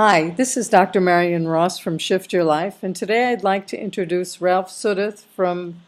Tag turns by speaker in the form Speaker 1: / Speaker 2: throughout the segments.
Speaker 1: Hi, this is Dr. Marion Ross from Shift Your Life, and today I'd like to introduce Ralph Suddath from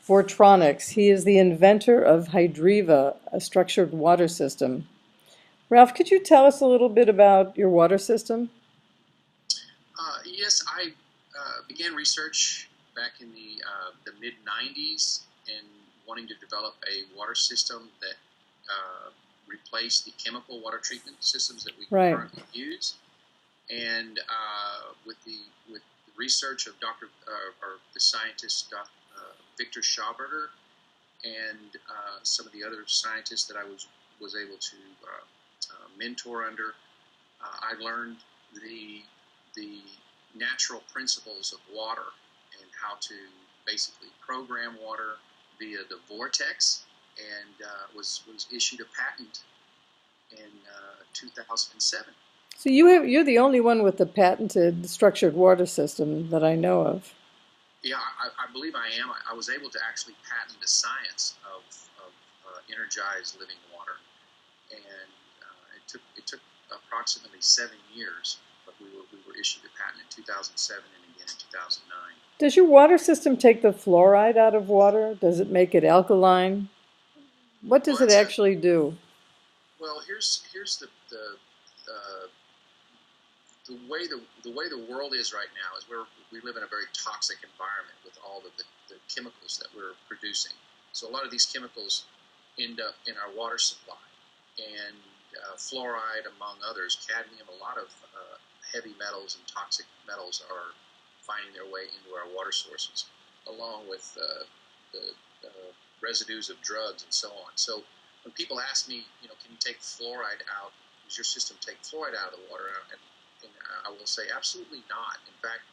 Speaker 1: Vortronix. He is the inventor of Hydreva, a structured water system. Ralph, could you tell us a little bit about your water system?
Speaker 2: Yes, I began research back in the mid 90s and wanting to develop a water system that replaced the chemical water treatment systems that we
Speaker 1: Right.
Speaker 2: currently use. And with the research of the scientist Victor Schauberger and some of the other scientists that I was able to mentor under, I learned the natural principles of water and how to basically program water via the Vortex, and was issued a patent in 2007.
Speaker 1: So you're the only one with the patented structured water system that I know of.
Speaker 2: Yeah, I believe I am. I was able to actually patent the science of energized living water, and it took approximately 7 years, but we were issued a patent in 2007 and again in 2009.
Speaker 1: Does your water system take the fluoride out of water? Does it make it alkaline? What
Speaker 2: Well,
Speaker 1: does it actually do?
Speaker 2: here's uh, the way the world is right now is we live in a very toxic environment with all of the chemicals that we're producing. So a lot of these chemicals end up in our water supply, and fluoride, among others, cadmium, a lot of heavy metals and toxic metals are finding their way into our water sources, along with the residues of drugs and so on. So when people ask me, can you take fluoride out? Does your system take fluoride out of the water? And I will say absolutely not. In fact,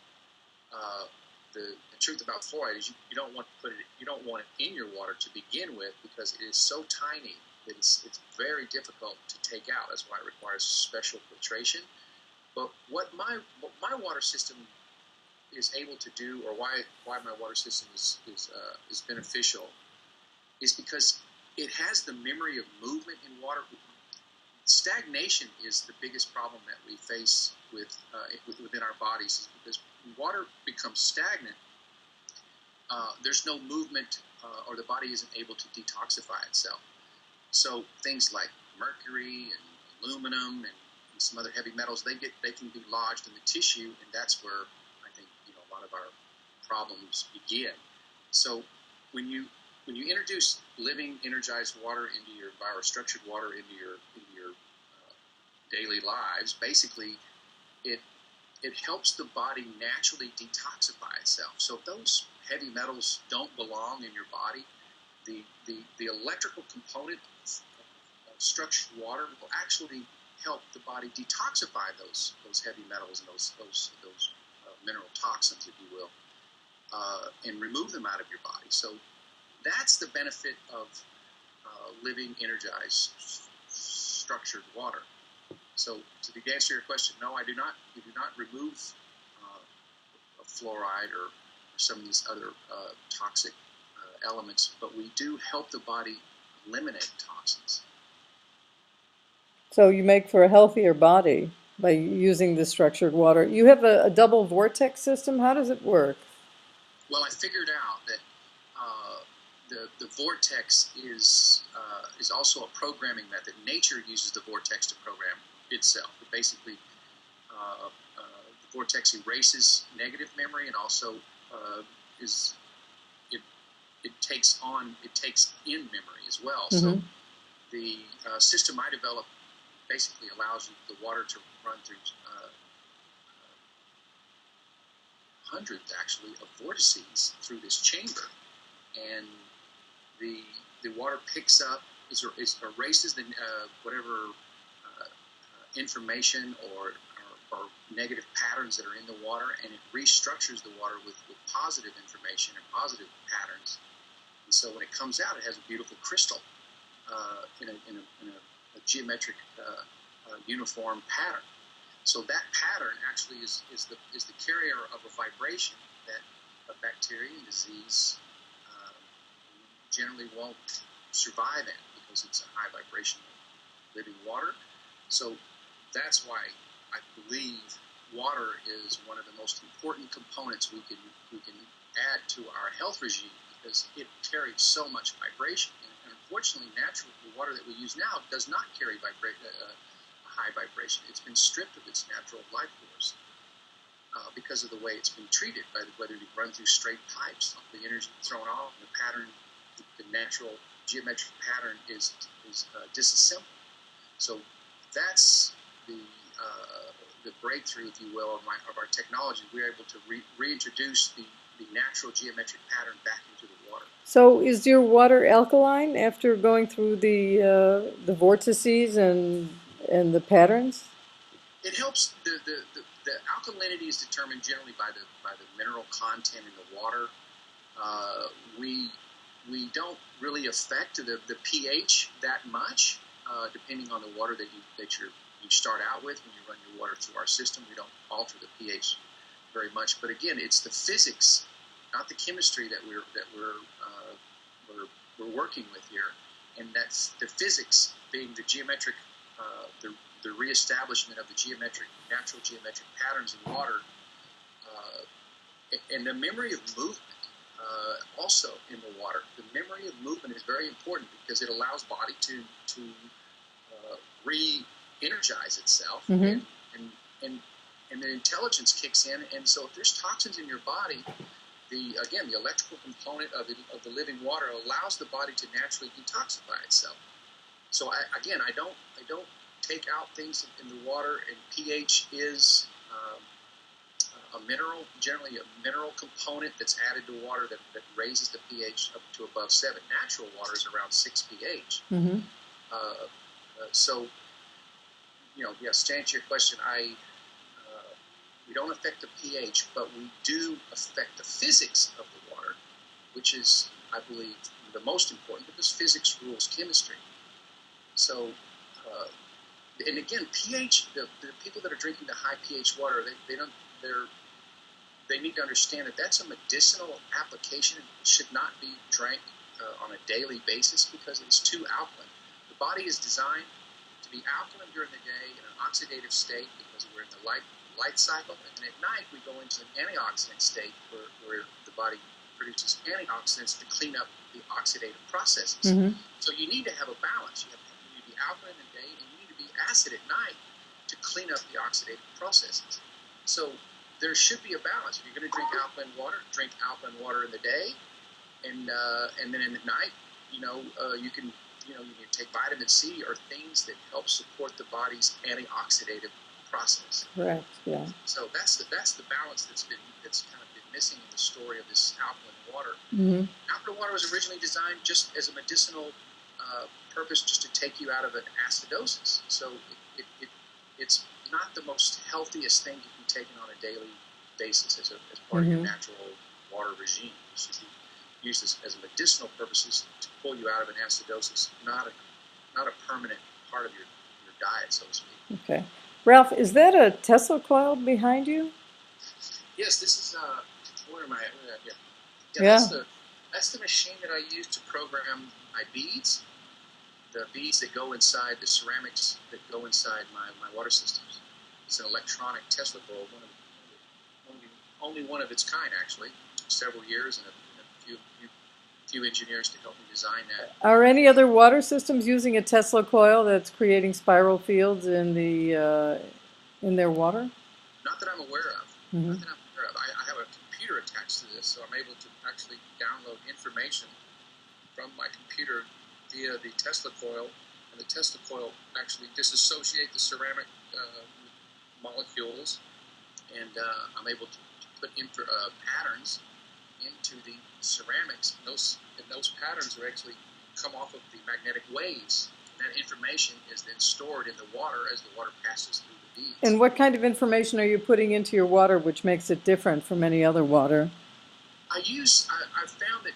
Speaker 2: the truth about fluoride is you don't want to you don't want it in your water to begin with, because it is so tiny that it's very difficult to take out. That's why it requires special filtration. But what my water system is able to do, or why my water system is beneficial, is because it has the memory of movement in water. Stagnation is the biggest problem that we face within our bodies, because when water becomes stagnant, there's no movement, or the body isn't able to detoxify itself. So things like mercury and aluminum and some other heavy metals, they can be lodged in the tissue, and that's where I think a lot of our problems begin. So when you introduce living energized water into your biostructured water into your daily lives, basically it helps the body naturally detoxify itself. So if those heavy metals don't belong in your body, the electrical component of structured water will actually help the body detoxify those heavy metals and those mineral toxins, if you will, and remove them out of your body. So that's the benefit of living energized structured water. So to answer your question, no, I do not. We do not remove fluoride or some of these other toxic elements, but we do help the body eliminate toxins.
Speaker 1: So you make for a healthier body by using the structured water. You have a double vortex system. How does it work?
Speaker 2: Well, I figured out that the vortex is also a programming method. Nature uses the vortex to program itself. It basically, the vortex erases negative memory, and also is it takes in memory as well.
Speaker 1: Mm-hmm.
Speaker 2: So the system I developed basically allows the water to run through hundreds, actually, of vortices through this chamber, and the water picks up, erases the whatever information or negative patterns that are in the water, and it restructures the water with positive information and positive patterns. And so when it comes out, it has a beautiful crystal in a geometric uniform pattern. So that pattern actually is the carrier of a vibration that a bacteria and disease generally won't survive in, because it's a high vibration living water. So that's why I believe water is one of the most important components we can add to our health regime, because it carries so much vibration. And unfortunately, the water that we use now does not carry a high vibration. It's been stripped of its natural life force because of the way it's been treated, by whether you run through straight pipes, the energy thrown off, and the pattern, the natural geometric pattern is disassembled. So that's the breakthrough, if you will, of our technology. We're able to reintroduce the natural geometric pattern back into the water.
Speaker 1: So is your water alkaline after going through the vortices and the patterns?
Speaker 2: It helps. The alkalinity is determined generally by the mineral content in the water. We don't really affect the pH that much, depending on the water that you start out with. When you run your water through our system, we don't alter the pH very much. But again, it's the physics, not the chemistry, that we're working with here, and that's the physics being the geometric, the reestablishment of the natural geometric patterns in water, and the memory of movement. Also in the water, the memory of movement is very important, because it allows body to re-energize itself,
Speaker 1: Mm-hmm.
Speaker 2: and the intelligence kicks in. And so if there's toxins in your body, the electrical component of the living water allows the body to naturally detoxify itself. So I don't take out things in the water, and pH is a mineral, generally a mineral component that's added to water that raises the pH up to above 7. Natural water is around 6 pH.
Speaker 1: Mm-hmm.
Speaker 2: So, yes, to answer your question, we don't affect the pH, but we do affect the physics of the water, which is, I believe, the most important, because physics rules chemistry. So, and again, pH. The people that are drinking the high pH water, they need to understand that that's a medicinal application. It should not be drank on a daily basis, because it's too alkaline. The body is designed to be alkaline during the day in an oxidative state, because we're in the light cycle, and then at night we go into an antioxidant state where the body produces antioxidants to clean up the oxidative processes.
Speaker 1: Mm-hmm.
Speaker 2: So you need to have a balance. You need to be alkaline in the day, and you need to be acid at night to clean up the oxidative processes. So there should be a balance. If you're going to drink alkaline water in the day, and then at night, you can take vitamin C or things that help support the body's antioxidative process.
Speaker 1: Correct. Yeah.
Speaker 2: So that's the balance that's kind of been missing in the story of this alkaline water.
Speaker 1: Mm-hmm.
Speaker 2: Alkaline water was originally designed just as a medicinal purpose, just to take you out of an acidosis. So it's not the most healthiest thing to be taken on a daily basis as part
Speaker 1: Mm-hmm.
Speaker 2: of your natural water regime. It should be used as medicinal purposes to pull you out of an acidosis, not a permanent part of your diet, so to speak.
Speaker 1: Okay. Ralph, is that a Tesla coil behind you?
Speaker 2: Yes, this is where am I?
Speaker 1: Yeah.
Speaker 2: That's the machine that I use to program my beads, the beads that go inside the ceramics that go inside my water systems. It's an electronic Tesla coil, only one of its kind, actually. Several years and a few engineers to help me design that.
Speaker 1: Are any other water systems using a Tesla coil that's creating spiral fields in their water?
Speaker 2: Not that I'm aware of.
Speaker 1: Mm-hmm.
Speaker 2: Not that I'm aware of. I have a computer attached to this, so I'm able to actually download information from my computer via the Tesla coil, and the Tesla coil actually disassociate the ceramic molecules, and I'm able to put patterns into the ceramics, and those patterns are actually come off of the magnetic waves. And that information is then stored in the water as the water passes through the beads.
Speaker 1: And what kind of information are you putting into your water which makes it different from any other water?
Speaker 2: I found that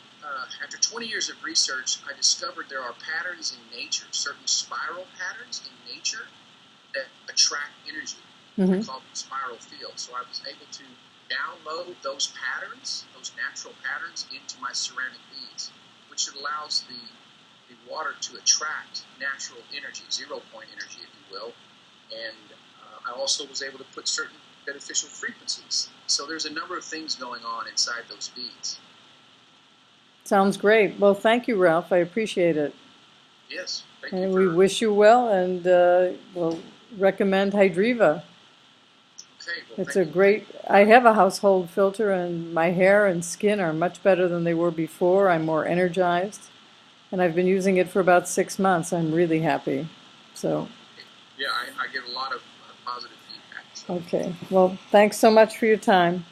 Speaker 2: after 20 years of research, I discovered there are patterns in nature, certain spiral patterns in nature that attract energy.
Speaker 1: Mm-hmm.
Speaker 2: They're called spiral fields. So I was able to download those patterns, those natural patterns, into my ceramic beads, which allows the water to attract natural energy, 0 point energy, if you will. And I also was able to put certain beneficial frequencies. So there's a number of things going on inside those beads.
Speaker 1: Sounds great. Well, thank you, Ralph. I appreciate it.
Speaker 2: Yes, thank
Speaker 1: And
Speaker 2: you
Speaker 1: we
Speaker 2: for...
Speaker 1: wish you well, and we'll recommend Hydreva.
Speaker 2: Okay, well,
Speaker 1: It's a
Speaker 2: thank you.
Speaker 1: great, I have a household filter, and my hair and skin are much better than they were before. I'm more energized, and I've been using it for about 6 months. I'm really happy. So,
Speaker 2: Yeah, I get a lot of positive feedback. So.
Speaker 1: okay. Well, thanks so much for your time.